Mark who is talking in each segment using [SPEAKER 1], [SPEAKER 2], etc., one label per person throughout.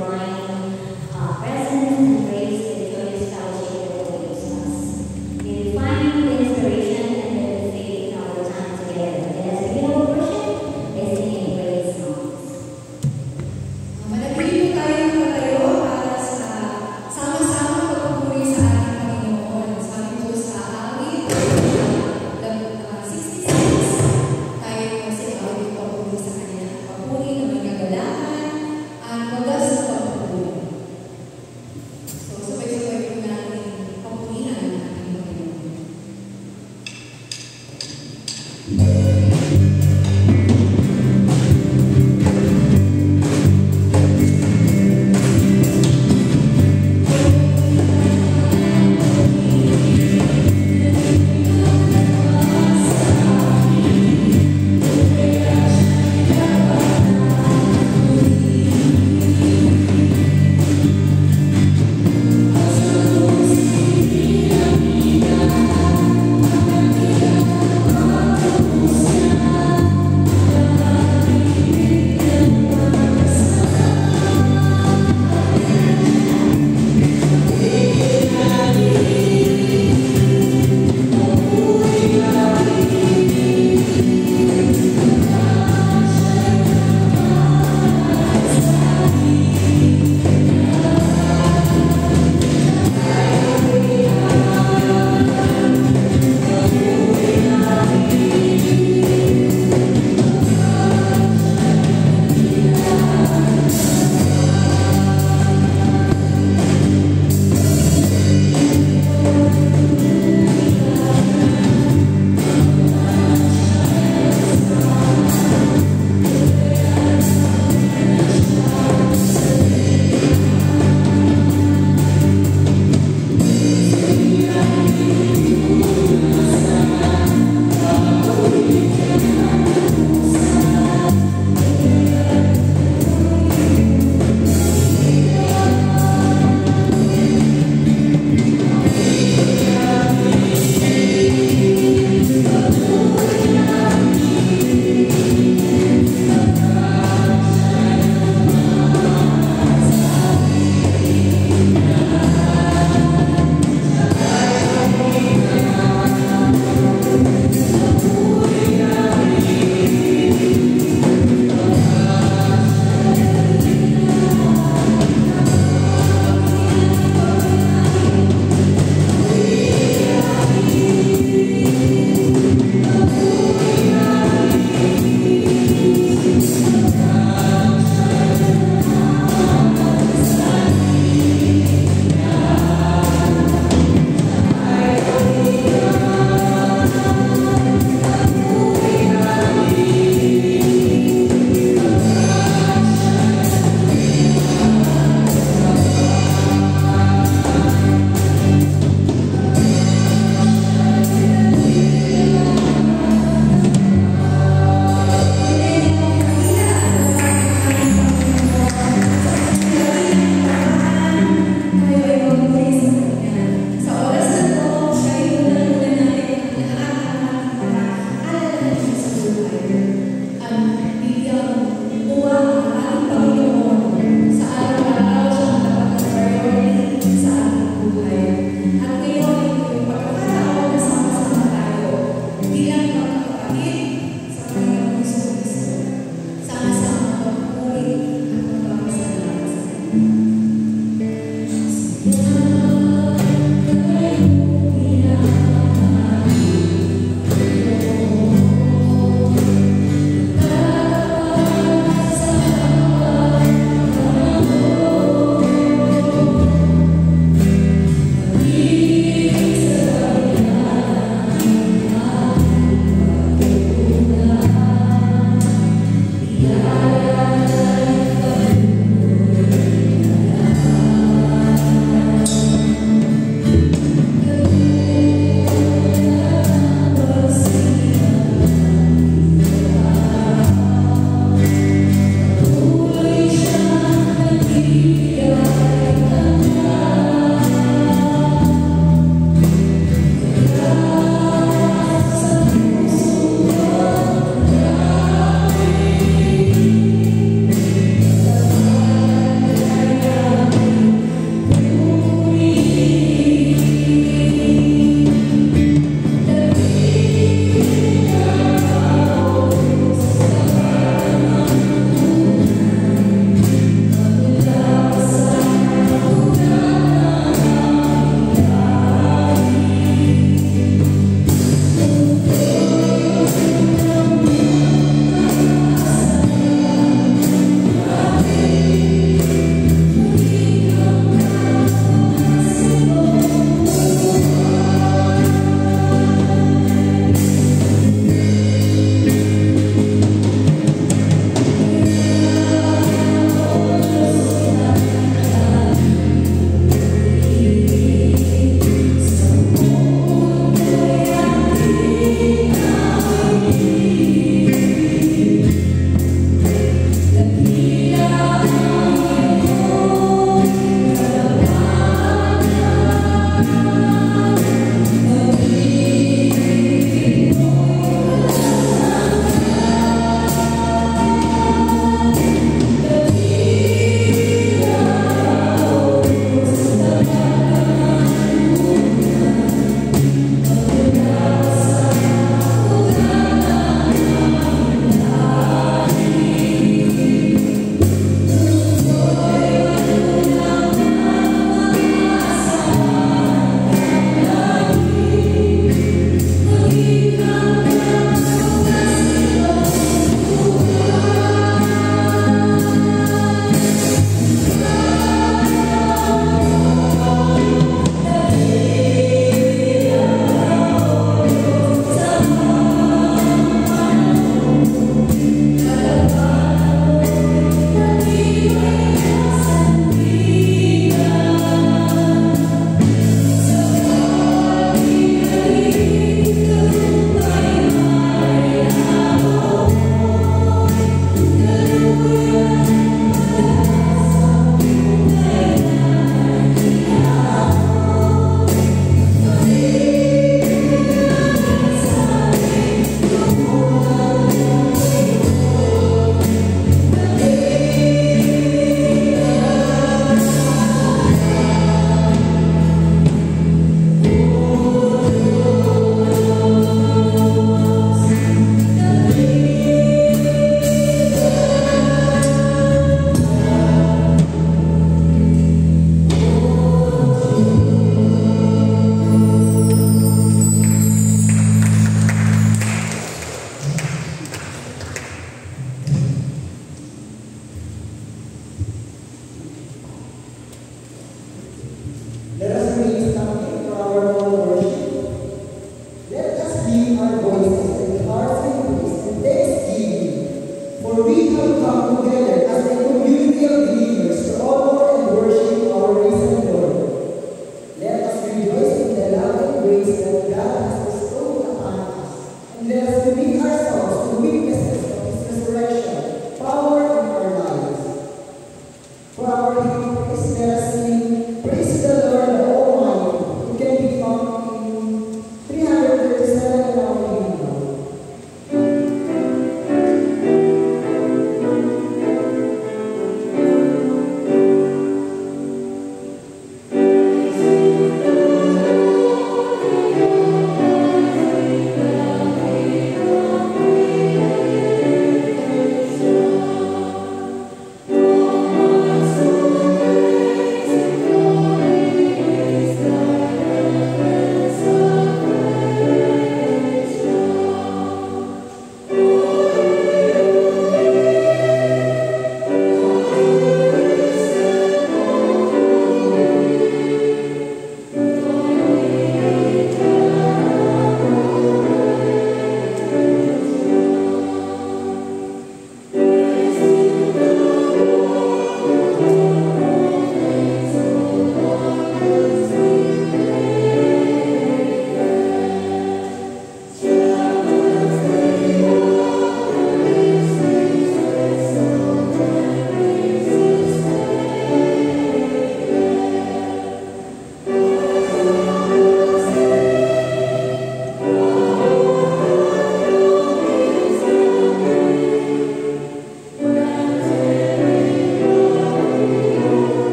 [SPEAKER 1] divine presence and grace and joyous fellowship that awaits us. May we find the inspiration and the faith in our time together. And as we begin our worship, let's sing praise songs.
[SPEAKER 2] Manatili po tayong nakatayo para sa sama-sama pagpupuri sa ating Panginoon. Sabi po sa awit 66, tayo po sa awit pagpupuri sa Kanya. Pagpupuri na may kagalakan at wagas na pagpupuri. So, sabay-sabay po natin pagpupurihan ang ating Panginoon.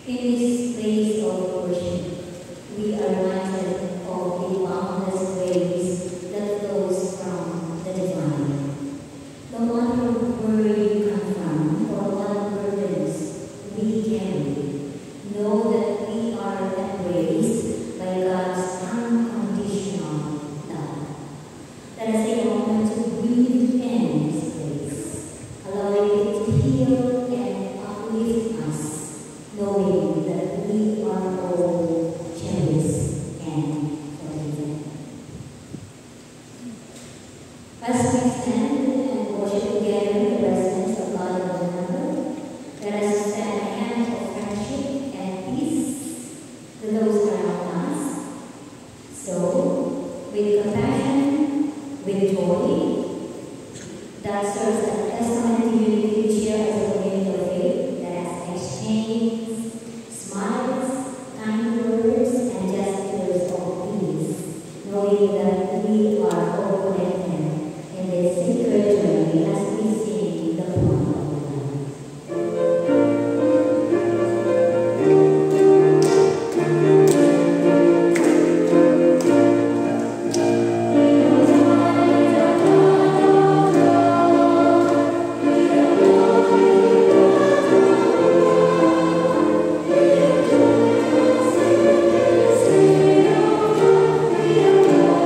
[SPEAKER 1] In this place of worship, we are reminded of the boundless grace that flows from the divine. No matter where you come from or what burdens we carry, know that we are embraced by God's unconditional love. Let us take a moment to breathe in this place, allowing it to heal and uplift us, knowing that we are all cherished and forgiven. As we stand and worship together in the presence of God and one another, let us extend a hand of friendship and peace to those around us. So, with compassion, with joy, that serves as testament to unity to share as a community of faith that has exchanged smiles, kind words, and gestures of peace, knowing that we are all connected in this sacred journey as we sing the poem of love. We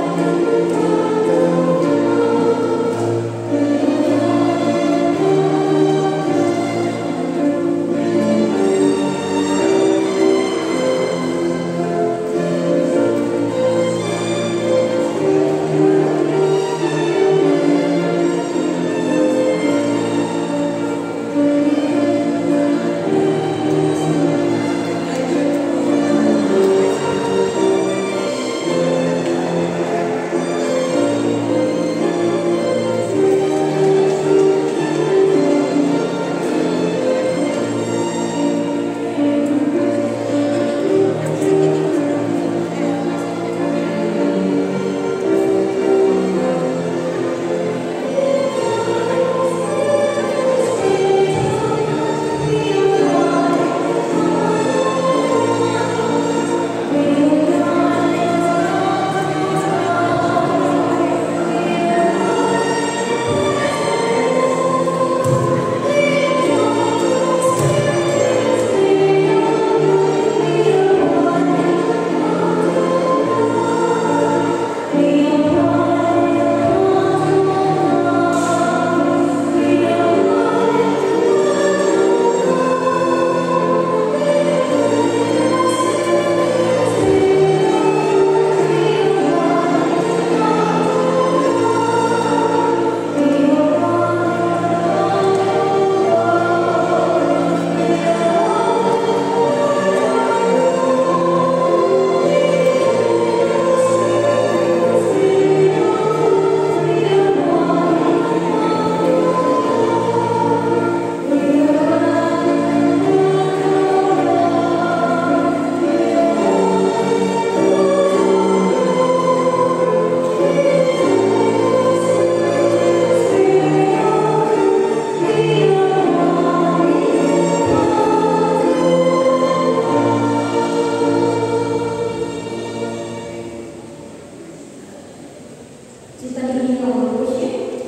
[SPEAKER 1] To continue our worship,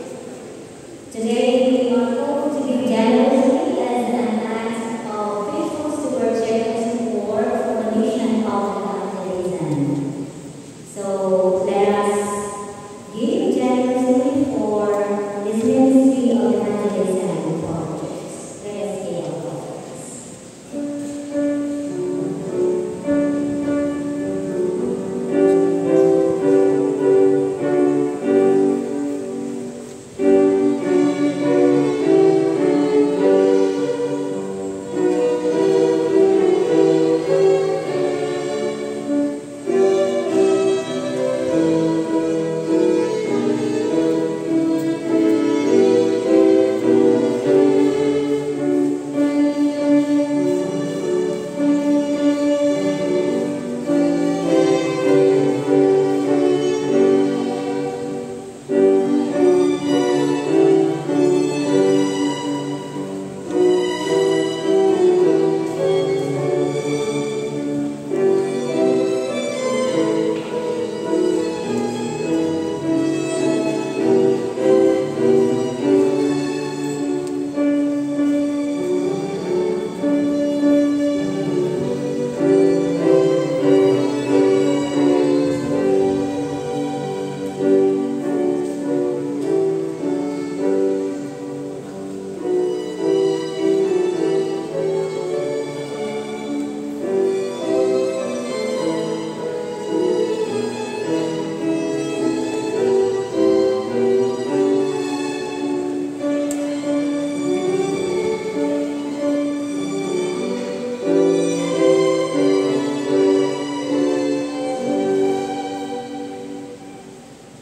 [SPEAKER 1] today we are called to give generously as an act of faithful stewardship and support for the mission of evangelism. So let us give generously for this ministry of evangelism for our church. Let us give our offerings.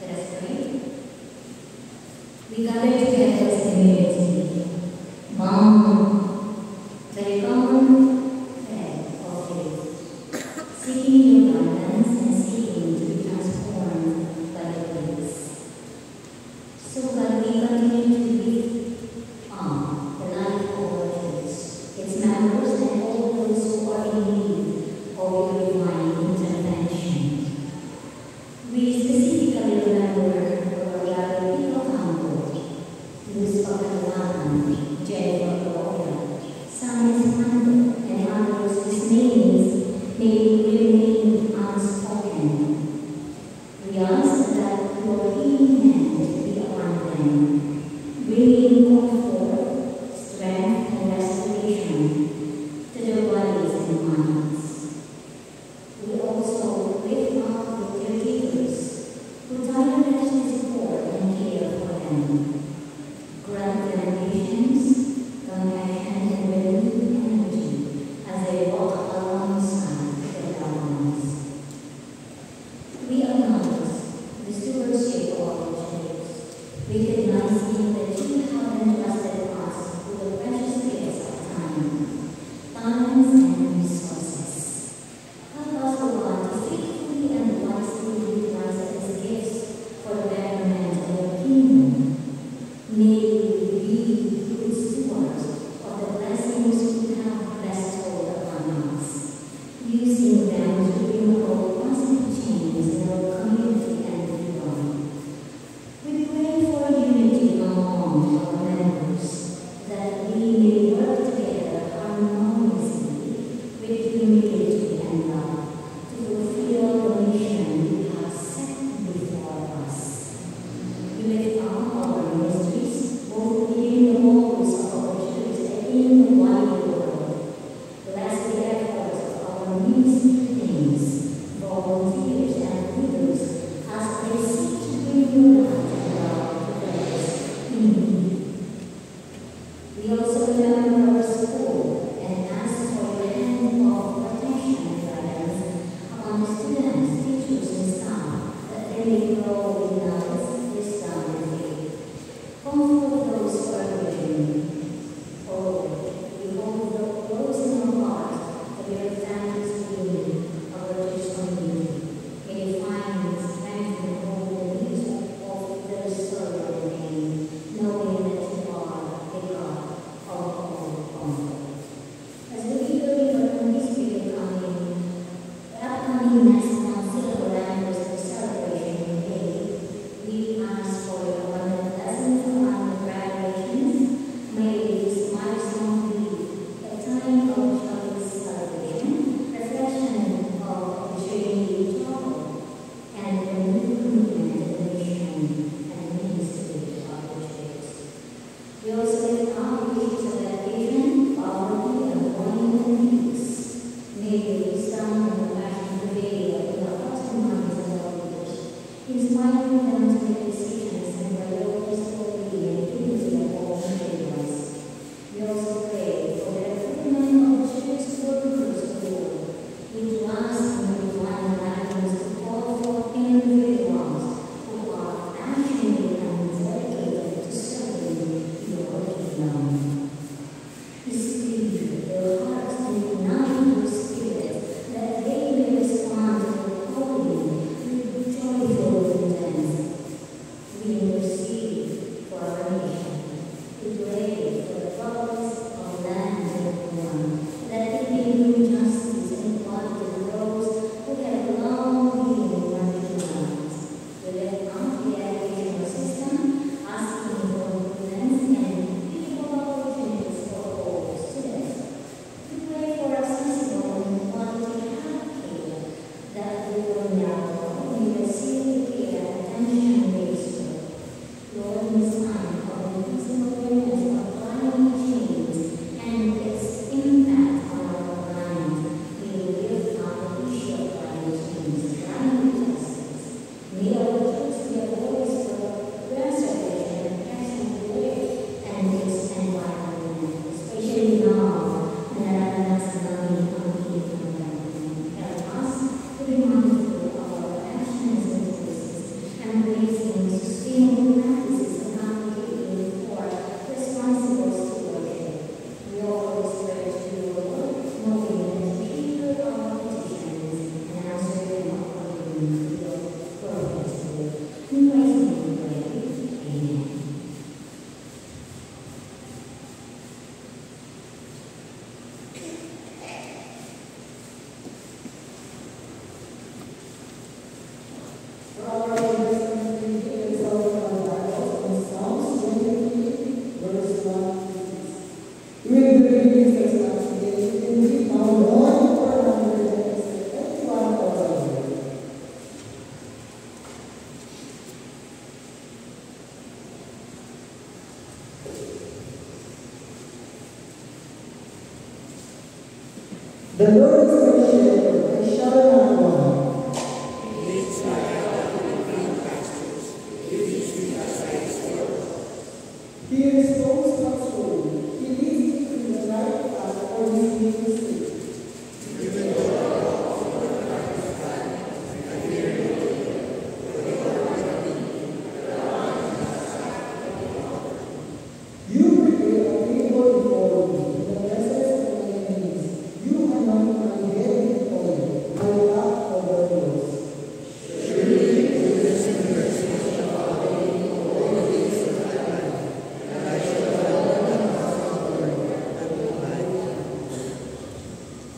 [SPEAKER 1] Let us pray. We gather together as a community, bound by a common thread of faith, seeking your guidance and seeking to be transformed by your grace. So God, we continue to lift on the life of our church, its members and all those who are in need of your divine intervention. We specifically remember our gathered people council, Luz Pagkawan, Jennifer Gloria, Samis Mando, and others whose names may remain unspoken. We ask that your healing hand be upon them, bringing comfort, strength, and restoration to their bodies and minds. We also lift up the caregivers who tirelessly support and care for them. Grant them patience, compassion, and renewed energy as they walk alongside their loved ones. We acknowledge the stewardship of our church, recognizing that you have entrusted us with the precious gifts of time, talents, and resources. Help us, O God, to faithfully and wisely utilize these gifts for the betterment of your kingdom. May we be good stewards of the blessings you have bestowed upon us, using them to bring about positive change in our community and beyond. We pray for unity among our members, that we may work together harmoniously with humility and love to fulfill the mission you have set before us. We lift up our ministries, both within the walls of our church and in the wider world. Bless the efforts of our ministry teams, volunteers, and leaders as they seek to bring your light and love to those in need. We also remember our school and ask for your hand of protection and guidance upon the students, teachers, and staff, that they may grow in knowledge, wisdom, and faith. Comfort those who are grieving. Oh, we hold those in our hearts that we are thankful to you, our church community. May they find strength and hope in the needs of their sorrow and pain, knowing that you are a God of all comfort. As we eagerly welcome this period coming, the upcoming next month, Silver Anniversary celebration in May, inspiring them to make decisions and priorities for the activity of all individuals. We also pray for the recruitment of church workers of the Lord. We trust in divine guidance to call for individuals who are passionate and dedicated to serving your kingdom. Speak their hearts and ignite your spirit, that they may respond to your calling with joyful intent. We intercede for our nation. We pray for the progress of land and one, that it may bring justice and equality to those who have long been marginalized. We lift up the educational system, asking for improvements and equal opportunities for all students. We pray for accessible and quality healthcare, that they will now may receive care and attention-based work. Lord, in this time of increasing awareness of climate change and its impact on our planet, we will lift up the issue of climate change, climate justice. May our church be a voice for preservation and protection of the earth and its environment, especially now that our national income help us to be mindful of our actions and choices, embracing sustainable practices and advocating for responsible stewardship. We offer this prayer to you, Lord, knowing that you hear our petitions and answer them according to your perfect will. In Christ's name we pray. Amen.
[SPEAKER 3] For our brothers and sisters, our Bibles and Psalms 23, verse 1 to 6. During the readings of Psalms today, in we found 1,421,000. The Lord is my shepherd, I shall not want. He restores my soul. He leads me to the right path for his name's sake. You prepare a table before me in the presence of my enemies. You anoint my head with oil. My cup overflows.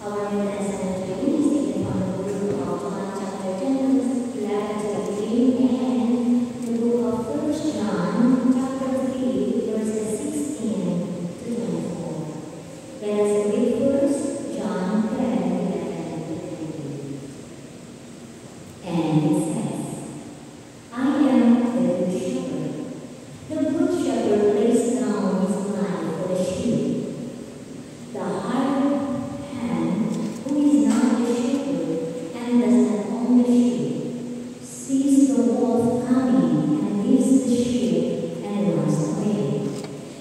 [SPEAKER 1] Our new lesson today is taken from the book of John chapter 10, verses 11 to 18, and the book of 1 John chapter 3, verses 16 to 24. Let us read first John 10, 11 to 20. And it says, I am the good shepherd. The good shepherd lays down his life for the sheep. The hired hand, who is not the shepherd and does not own the sheep, sees the wolf coming and leaves the sheep and runs away.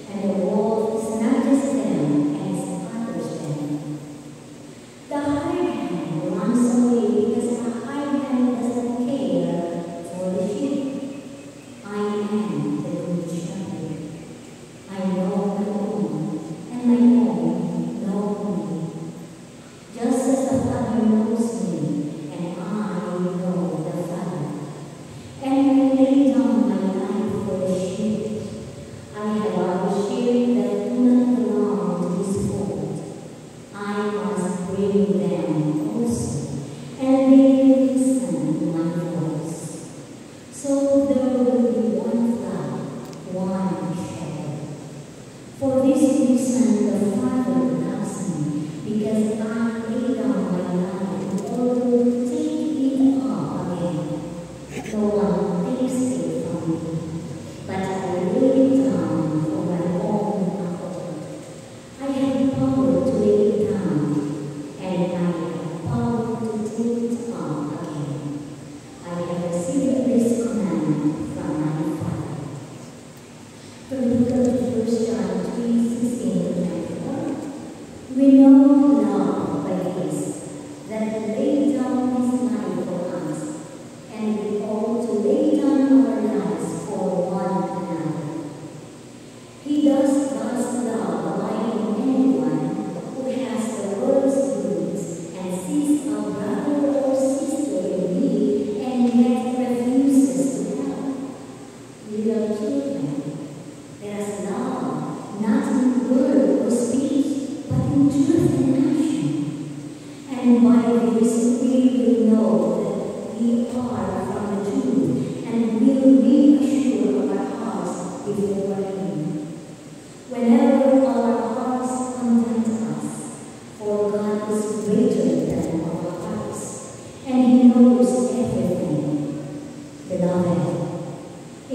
[SPEAKER 1] And the wolf snatches them and scatters them. The hired hand runs away because the hired hand doesn't care for the sheep. I am the good shepherd. I know my own, and my own know me. Just as the Father knows me, and I know the Father. And I lay down my life for the sheep.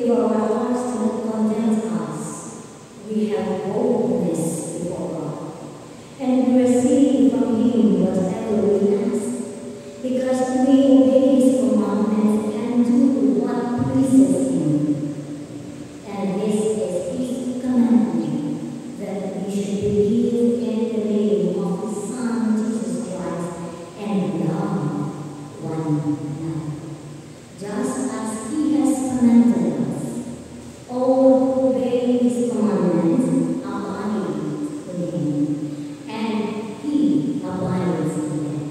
[SPEAKER 1] If our hearts do not condemn us, we have boldness before God. And we receive from Him whatever we ask, because we obey His commandments and do what pleases Him. And this is His commandment, that we should believe in the name of His Son, Jesus Christ, and love one another, just as He has commanded us. All who obey His commandments abide in Him, and He abides in them.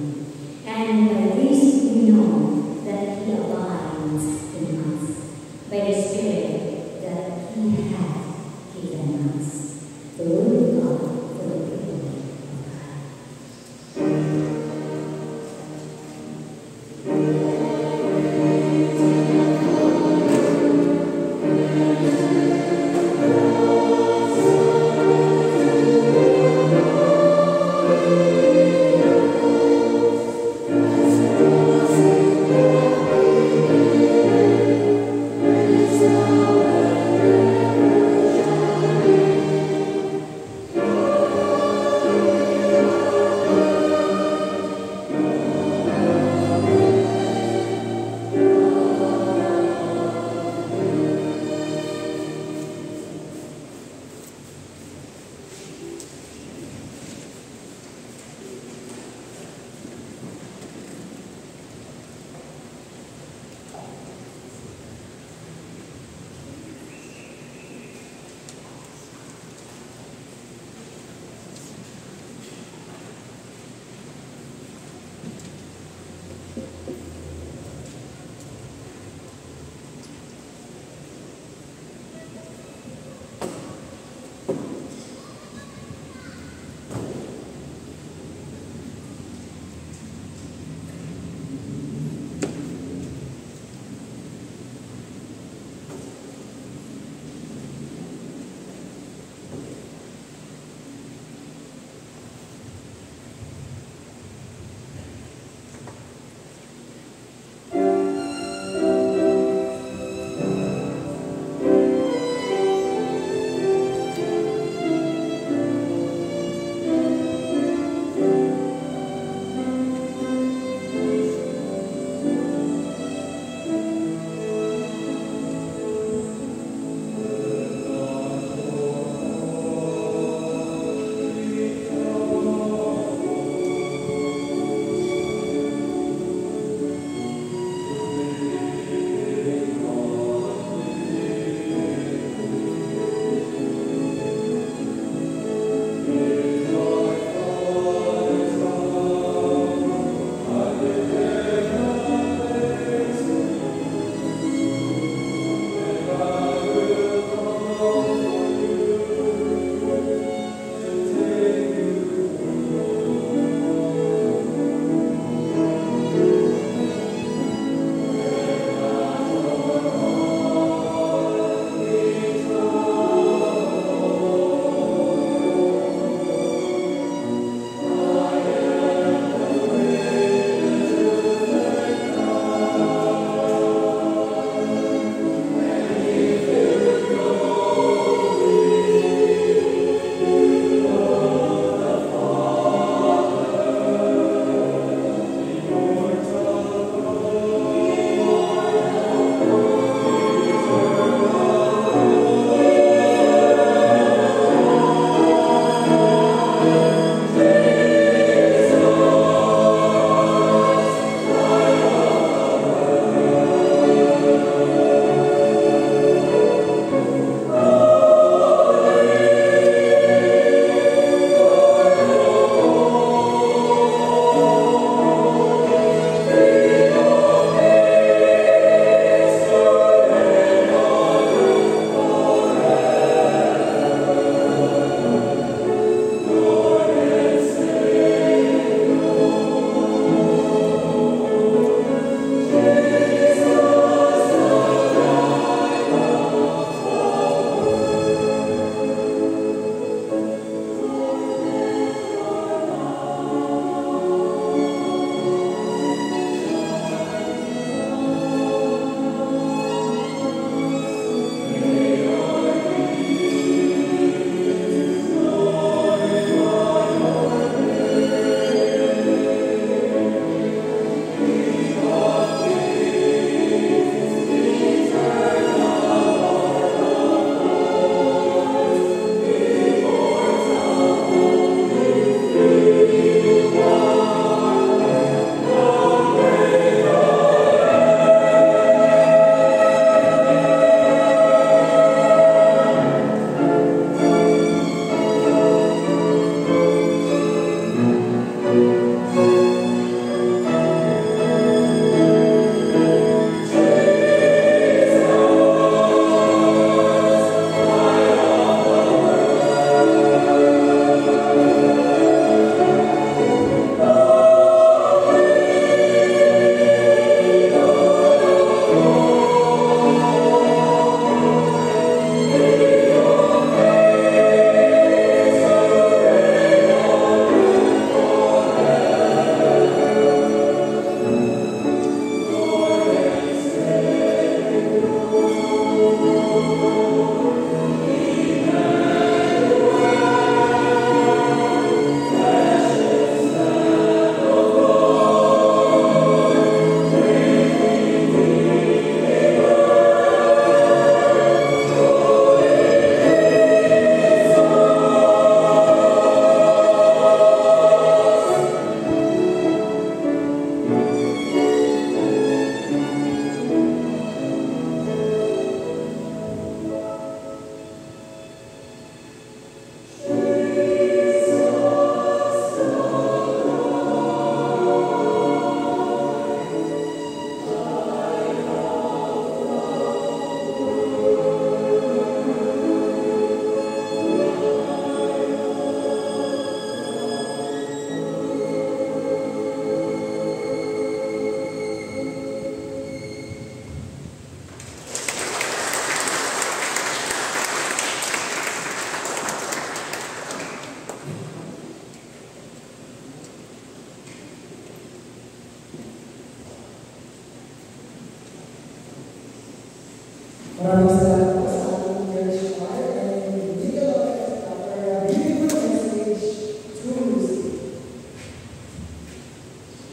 [SPEAKER 3] Maraming salamat po sa ating church choir and legal orchestra for a beautiful message through music.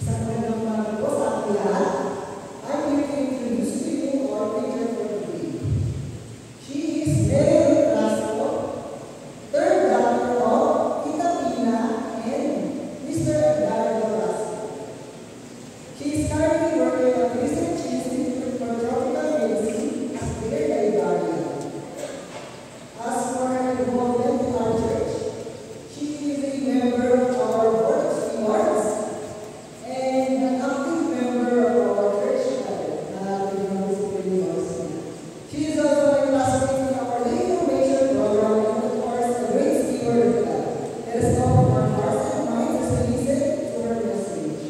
[SPEAKER 3] Sa kanilang mga po sa ating lahat, I'm here to introduce to you our preacher for today. She is Mary Ruth Rasco, third daughter of Tita Pina and Mr. Edgardo Rasco. She is currently working at Research Institute for Tropical Medicine as their librarian. As for her involvement in our church, she is a member of our board of stewards and an active member of our church University. She is also a classmate in our lay formation program and of course a great steward of God. Let us open our hearts and minds as we listen to her message.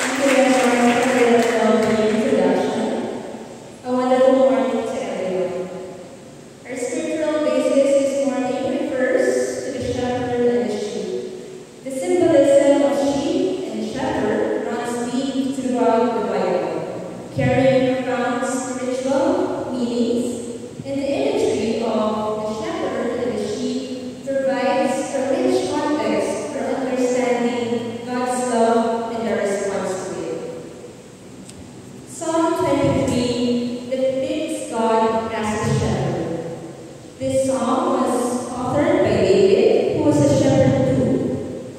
[SPEAKER 4] Thank you everyone for that lovely introduction. A wonderful morning to everyone. Our scriptural basis this morning refers to the shepherd and the sheep. The symbolism of sheep and shepherd runs deep throughout the Bible, carrying profound spiritual meanings, and the imagery of the shepherd and the sheep provides a rich context for understanding God's love and our response to it. Psalm 23 depicts God as a shepherd. This psalm was authored by David, who was a shepherd too,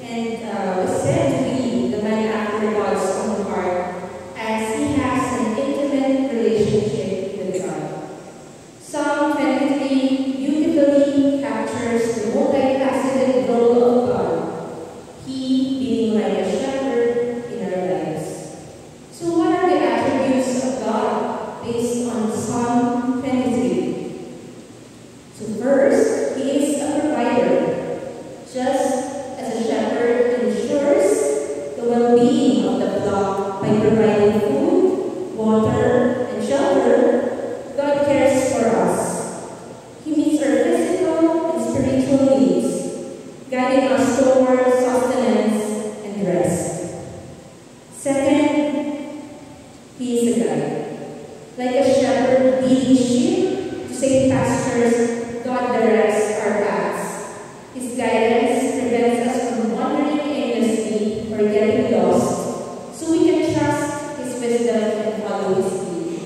[SPEAKER 4] and was said to be the man after God's own heart, as he has an intimate relationship with God. Psalm 23 beautifully captures the multifaceted role of God, he being like a shepherd in our lives. So what are the attributes of God based on Psalm 23? So first, he is a provider. Just as a shepherd ensures the well-being of the flock by providing food, water, and shelter, God cares for us. He meets our physical and spiritual needs, guiding us towards sustenance and rest. Second, he is a guide. Like a shepherd leading sheep to safe pastures, God directs our paths. His guidance prevents us from wandering aimlessly or getting lost, so we can trust his wisdom and follow his lead.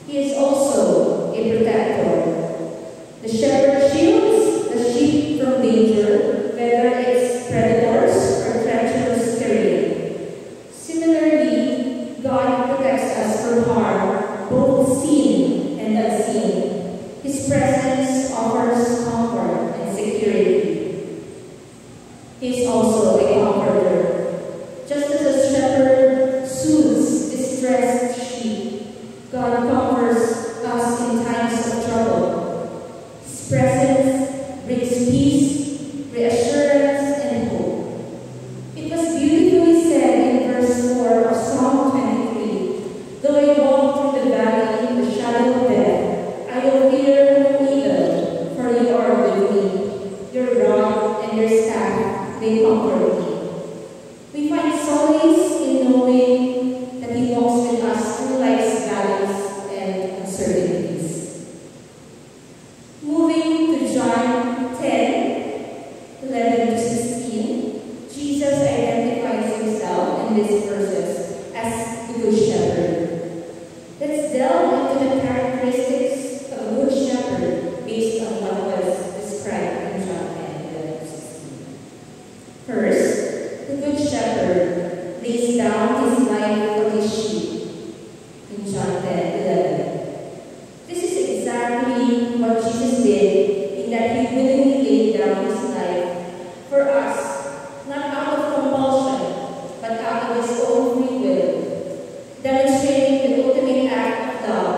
[SPEAKER 4] He is also a protector. The shepherd shields the sheep from danger, whether it's predators or treacherous terrain. Similarly, God protects us from harm, both seen and unseen. His presence offers comfort and security. He is also a comforter. Just as a shepherd soothes distressed sheep, God comforts us in times of trouble. His presence brings peace, reassurance, and hope. It was beautifully said in verse 4 of Psalm 23, "Though I walk through the valley of the shadow of death, I will fear no evil, for you are with me. Your rod and your staff, they comfort me." We find solace in knowing that he walks with us through life's valleys and uncertainties. Moving to John 10:11-16, Jesus identifies himself in these verses as the Good Shepherd. Let's delve into the characteristics of a Good Shepherd based on what was described in John 10:11-16. First, the Good Shepherd lays down his life for his sheep in John 10:11. This is exactly what Jesus did in that he willingly laid down his life for us, not out of compulsion, but out of his own free will, demonstrating the ultimate act of love,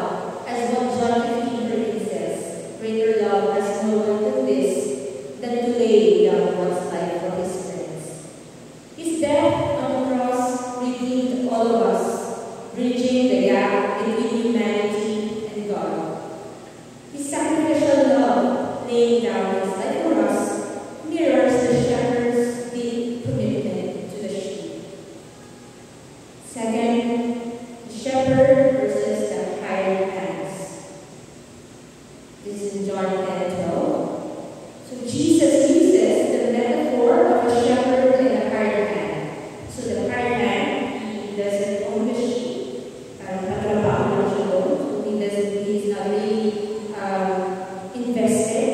[SPEAKER 4] as what John 15:13 says, "Greater love has no one than this, than to lay down one's life for his friends." His death on the cross redeemed all of us, bridging the gap between humanity and God. His sacrificial love, laying down his life for us, mirrors the shepherd's deep commitment to the sheep. Second, the shepherd versus the hired hands. This is in John 10:12. So Jesus uses the metaphor of a shepherd and a hired hand. So the hired hand, he doesn't own the sheep. Patrabaho lang siya doon. So he's not really invested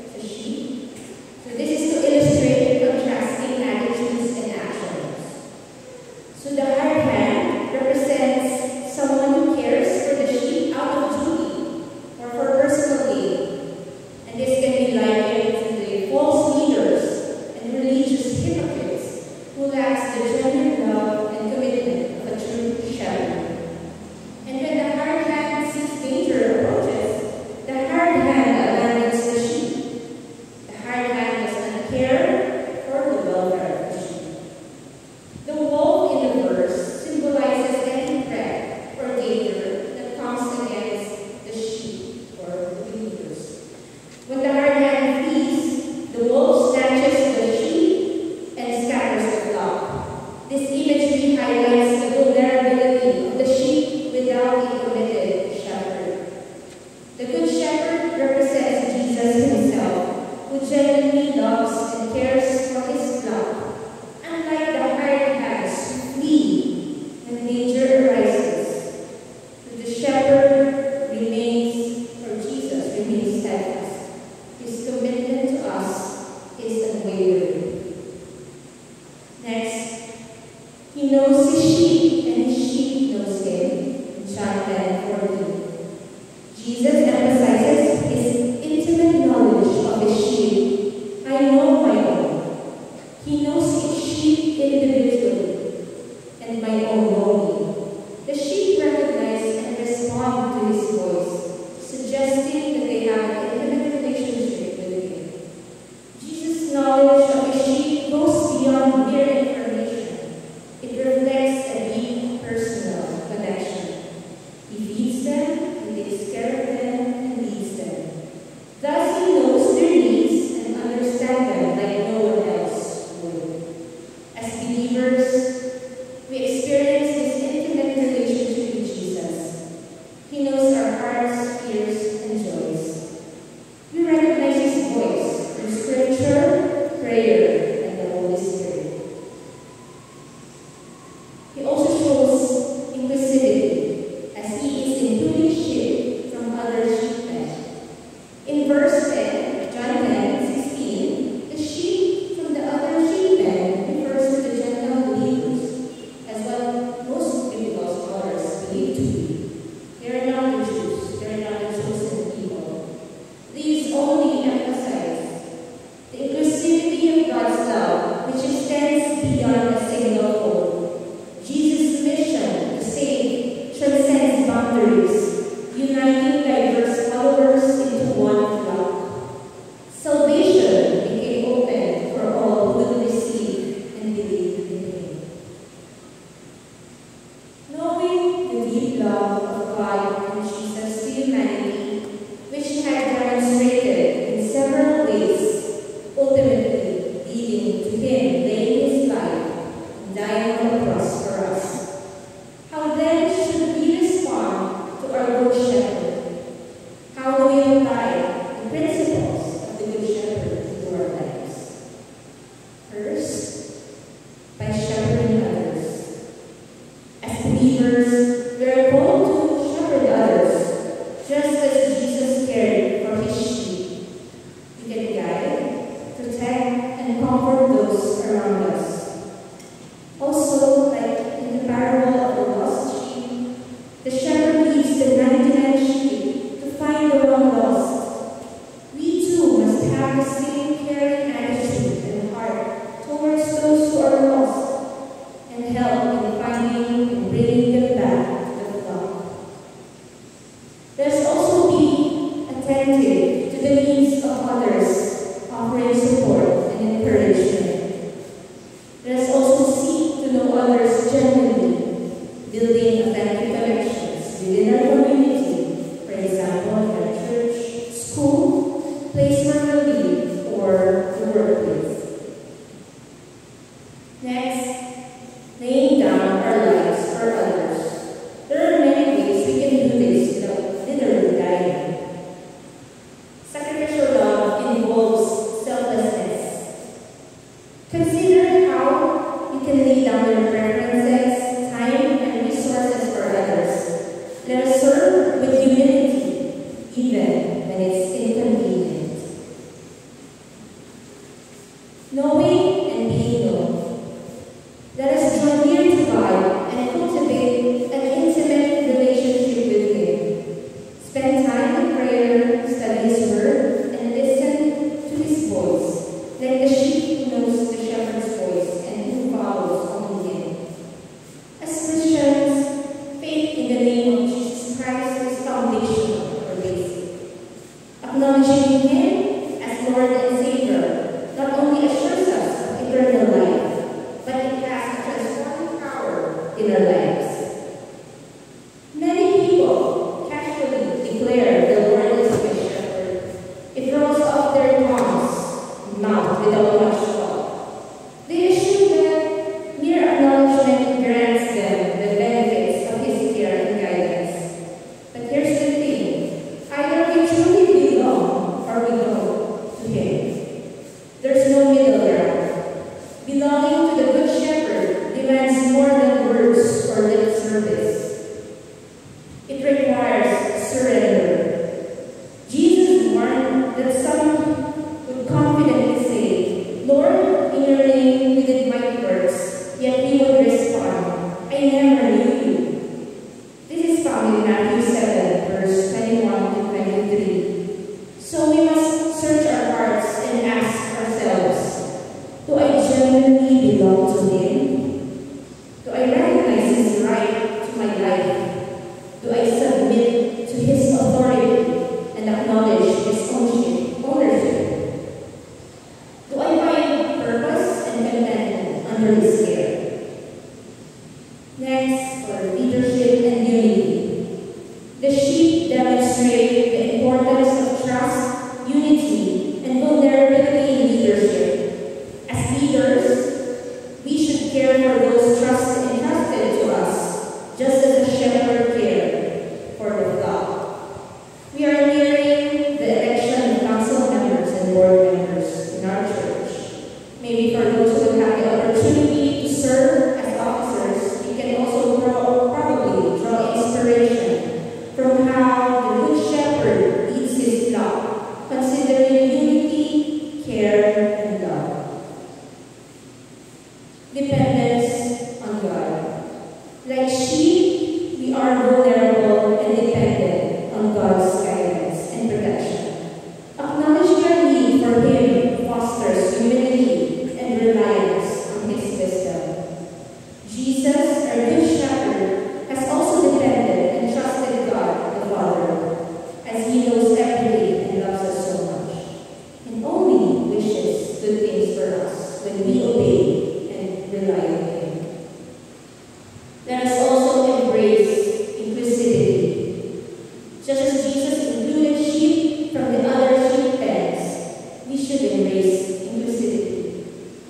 [SPEAKER 4] sa sheep. So this is to illustrate contrasting attitudes and actions. So the hired hand represents someone who cares for the sheep out of duty or for personal gain. And this can be likened to the false leaders and religious hypocrites who lacks the genuine love and commitment of a true shepherd. And when the hired hand sees danger approaches, the hired hand abandons the sheep. The hired hand does not care for the welfare of the sheep. The wolf in the verse symbolizes any threat or danger that comes against the sheep or the believers. When the hired hand flees, the wolf snatches the sheep and scatters the flock. This imagery highlights the vulnerability of the sheep without a committed shepherd. The good shepherd represents Jesus himself, who genuinely loves and cares for his flock, unlike the hired hands who flee when danger arises. The shepherd remains, or Jesus remains steadfast. His commitment to us is unwavering. Next, he knows his sheep and his sheep knows him. John 10:14. Jesus emphasizes his intimate knowledge of his sheep. I know my own. He knows his sheep individually, and my own know me. The sheep recognize and respond to his voice, suggesting that they have an intimate relationship with him. Jesus' knowledge of his sheep goes beyond mere information. It reflects a deep personal connection. He feeds them, he takes care of them, and leads them. Thus he knows their needs and understands them like no one else would. As believers, we experience this intimate relationship with Jesus. He knows our hearts, fears, and joys. We recognize his voice through scripture, prayer, and the Holy Spirit. He also shows inclusivity, as he is including sheep from other sheepmen. In verse 10, John 10:16, the sheep from the other sheepmen refers to the Gentile believers, as what most biblical scholars believe to be. They are not the Jews, they are not the chosen people. These only emphasize the inclusivity of God's love, which extends beyond a single fold. Jesus' mission to save transcends boundaries, uniting diverse followers into one flock. Salvation became open for all who would receive and believe in him. Knowing the deep love of God and Jesus to humanity, which he had demonstrated in several ways, ultimately leading to him laying his life and dying on the cross for us. How then should we respond to our Good Shepherd? How do we apply the principles of the Good Shepherd to our lives? First, by shepherding others. As believers, we are called to shepherd others, just let us serve with humility, even when it's inconvenient. Knowing and being known, let us draw near to God and cultivate an intimate relationship with Him. Spend time in prayer, study His Word, and listen to His voice, like the sheep who knows the shepherd's voice and who follows only Him. As Christians, faith in the name of Jesus Christ is foundational or basic. Acknowledging Him as Lord and Savior not only assures us of eternal life, but it has a transforming power in our lives. Many people casually declare the Lord is my shepherd. It rolls off their mouth without much thought. They assume that mere acknowledgement grants them the benefits of His care and guidance. But here's the thing, either we truly belong or we don't to Him. There's no middle ground. Belonging to the Good Shepherd demands more than words or lip service. It requires surrender. Jesus warned that some would confidently say, Lord, in your name we did mighty works, yet He would respond, I never knew you. This is found in Matthew 7, verse 21 to 23. So we must search our hearts and ask ourselves, do I genuinely belong to Him? Do I recognize His right to my life? Do I submit to His authority and acknowledge His ownership? Do I find purpose and contentment under His care? Next, for leadership and unity. The sheep demonstrate the importance of trust, unity, and vulnerability in leadership. As leaders, we should care for those entrusted to us, just as a shepherd cared for the flock. We are nearing the election of council members and board members in our church. Maybe for those who have the opportunity to serve as officers, we can also probably draw inspiration from how the Good Shepherd leads His flock, considering unity, care, and love. Dependence on God. Like sheep, we are vulnerable and dependent on God's guidance and protection. Acknowledging our need for Him fosters humility and reliance on His wisdom. Jesus, our Good Shepherd, has also depended and trusted God the Father, as He knows everything and loves us so much, and only wishes good things for us when we obey and rely on Him. Let us also embrace inclusivity. Just as Jesus included sheep from the other sheep pens, we should embrace inclusivity.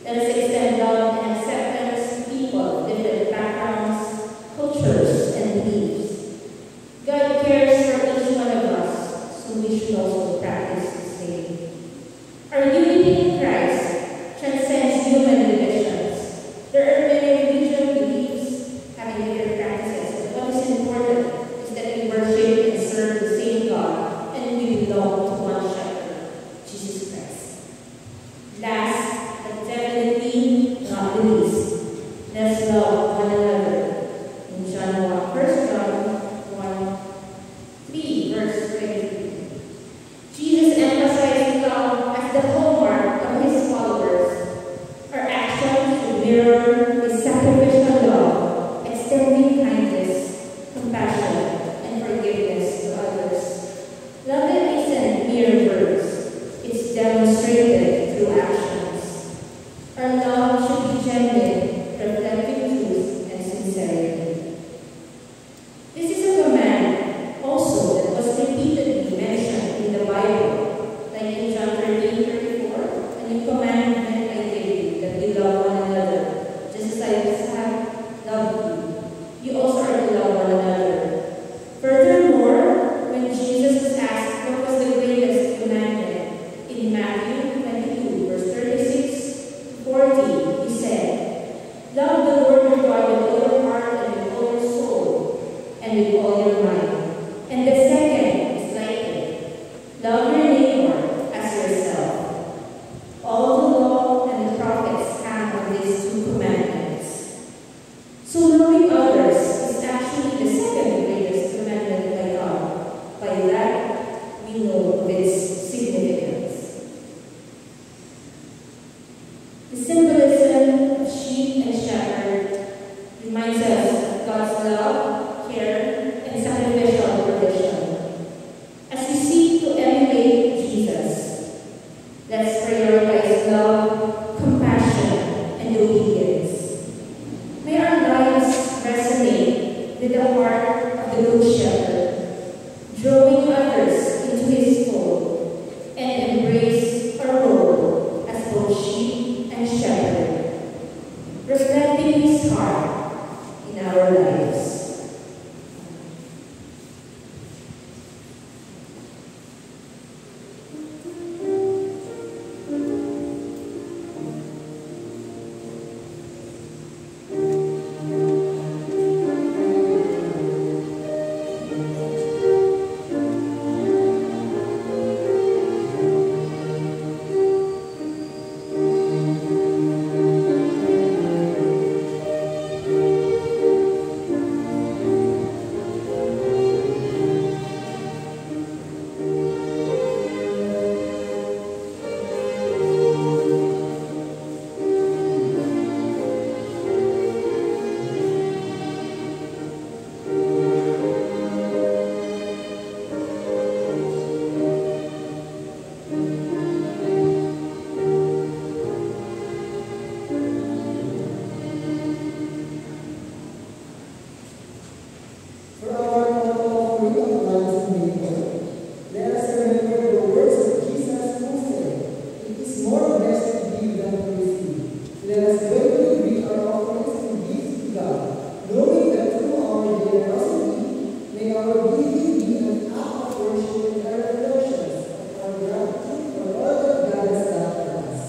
[SPEAKER 4] Let us extend love and acceptance to people of different backgrounds, cultures, and beliefs. God cares for each one of us, so we should also practice the same. Our unity in Christ transcends human divisions. There are many religious beliefs having different practices, but what is important is that we worship and serve the same God, and we belong to one shepherd, Jesus Christ. Last, but definitely not the least, let's love one another. In John 1 John 1, 3, verse 23. Jesus emphasized love as the hallmark of His followers. Our actions should mirror His sacrificial love, extending kindness, compassion, and forgiveness to others. Love that isn't mere words, it's demonstrated through actions. Our love should be genuine, reflecting truth and sincerity. This is a command also that was repeatedly mentioned in the Bible, like in John 13:34, a new commandment I give you, that you love one another, just as I have loved you. You also are to love one another. Furthermore, when Jesus was asked what was the greatest commandment, in Matthew 22, verse 36 to 40, He said, love the Lord your God with all your heart and with all your soul and with all your mind. part of the Good Shepherd, drawing others into his fold, and embrace our role as both sheep and shepherd, reflecting his heart in our lives.
[SPEAKER 3] For our offering of lives and labor, let us remember the words of Jesus who said, "It is more blessed to give than to receive." Let us joyfully bring our offerings and gifts to God, knowing that through our generosity, may our giving be an act of worship and a reflection of our gratitude for all that God has done for us.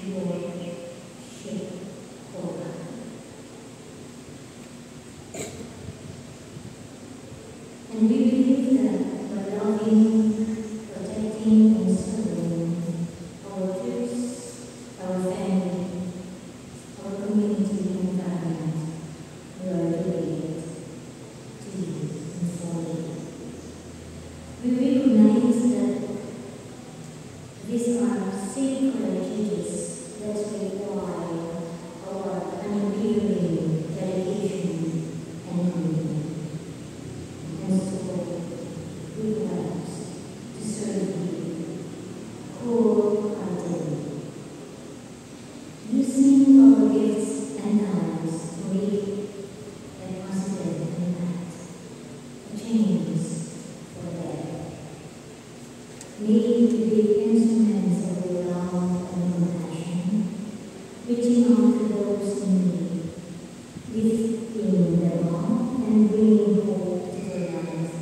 [SPEAKER 1] stewardship program. And we believe that by loving, protecting, and serving our troops, our family, our community, and environment, we are dedicated to you and for you. We recognize that these are sacred duties that require our unwavering dedication and commitment. And so we pledge to serve you wholeheartedly, using our gifts and talents to make a positive impact, a change for the better. May we be instruments of your love and compassion, reaching out to those in need, lifting them up and bringing hope to their lives,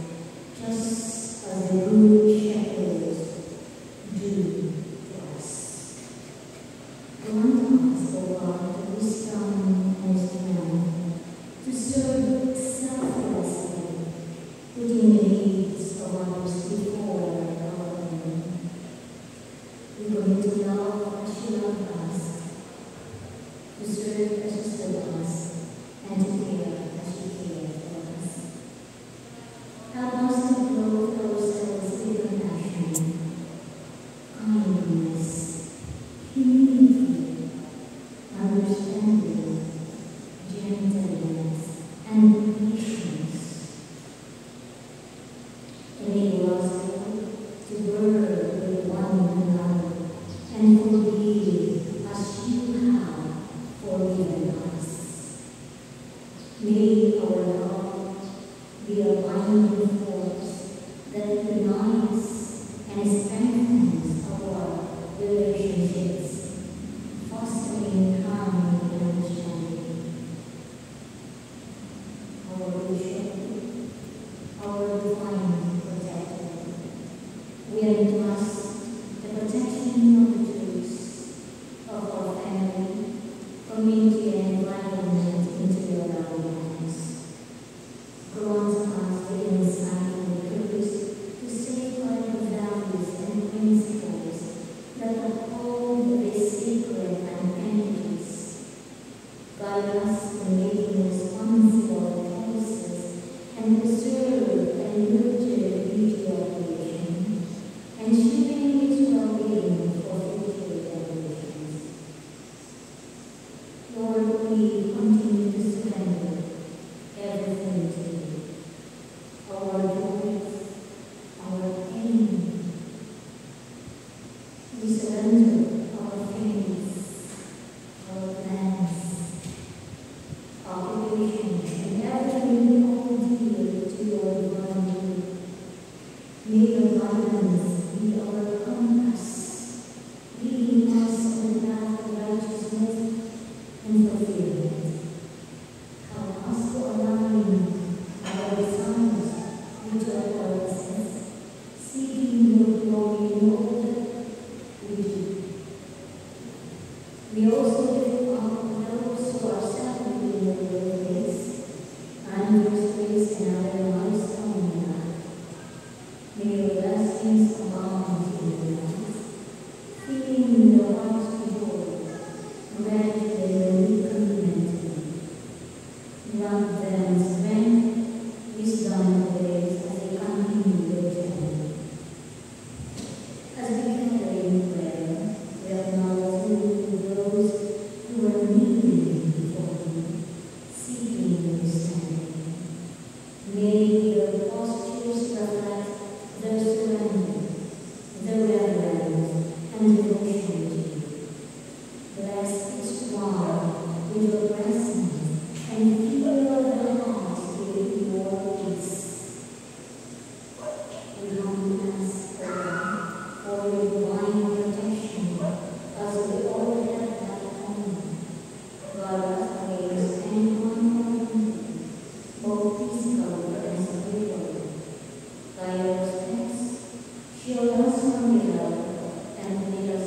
[SPEAKER 1] just as the good shepherds do to us. Grant us, O God, the wisdom and strength to serve selflessly, putting the needs of others before our own. We commit to love as you love us, to serve as you serve us, and to care as you care for us. Help us to clothe ourselves with compassion, kindness, humility, understanding, gentleness, and patience. Enable us, Lord, to work with one another and forgive as you have forgiven us. May our love be a binding force that unites and strengthens our relationships, fostering harmony and understanding. Our good shepherd, our divine protector, we entrust the protection of the truths of our family, community, and environment into your loving hands. Grant us the insight and the courage to safeguard the values and principles that uphold these sacred entities. Guide us in making responsible choices and preserve and nurture the beauty of creation, ensuring its well-being for future generations. Lord, we continue to surrender everything to you. Our joys, our pain. We surrender our feelings, our plans, occupation, and everything we hold dear to your divine will. May your guidance be our compass, leading us on the path of righteousness and fulfillment. Help us to align our desires with your purposes, seeking your glory in all that we do. We also lift up those who are celebrating their birthdays, anniversaries, and other milestones in life. May your blessings abound in their lives, filling their hearts with joy, gratitude, and recommitment to you. Grant them strength, wisdom, and grace as they continue their journey. As we gather in prayer, we acknowledge those who are kneeling before you, seeking understanding. May their postures reflect their surrender, their reverence, and devotion to you. Bless each one with your presence and fill their hearts with your peace. We humbly ask for your divine protection as we all have that honor. Guard us against anyone who both physical and spiritual. Guide our steps, shield us from evil, and lead us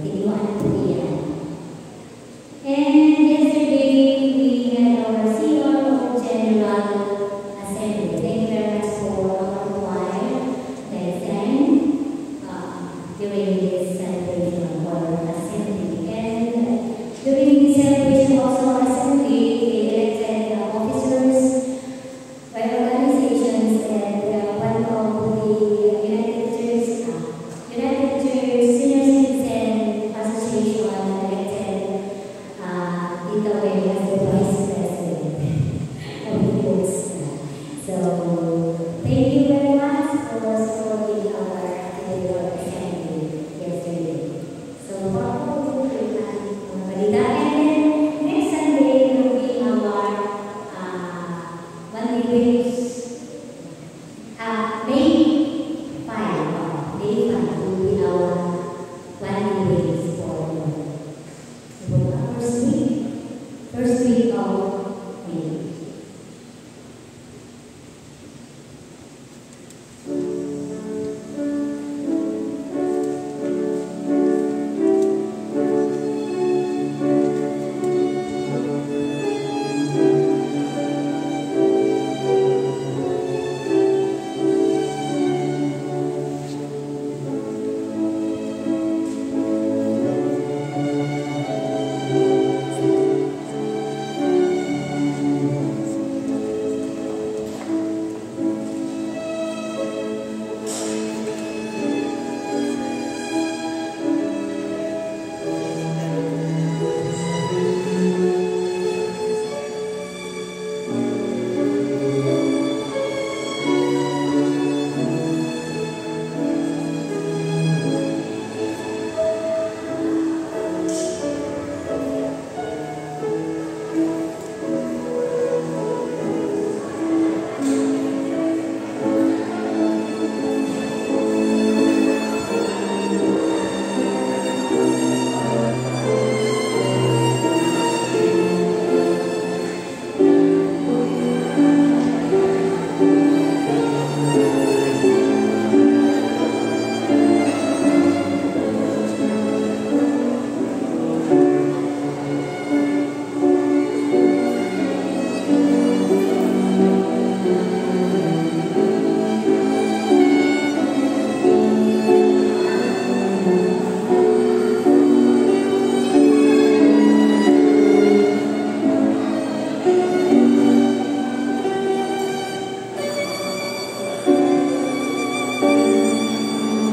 [SPEAKER 1] Tinuan po yan.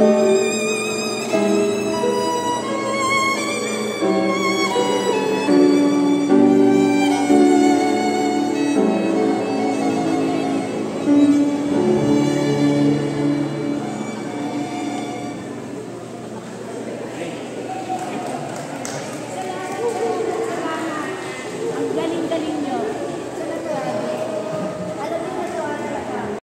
[SPEAKER 3] Thank you.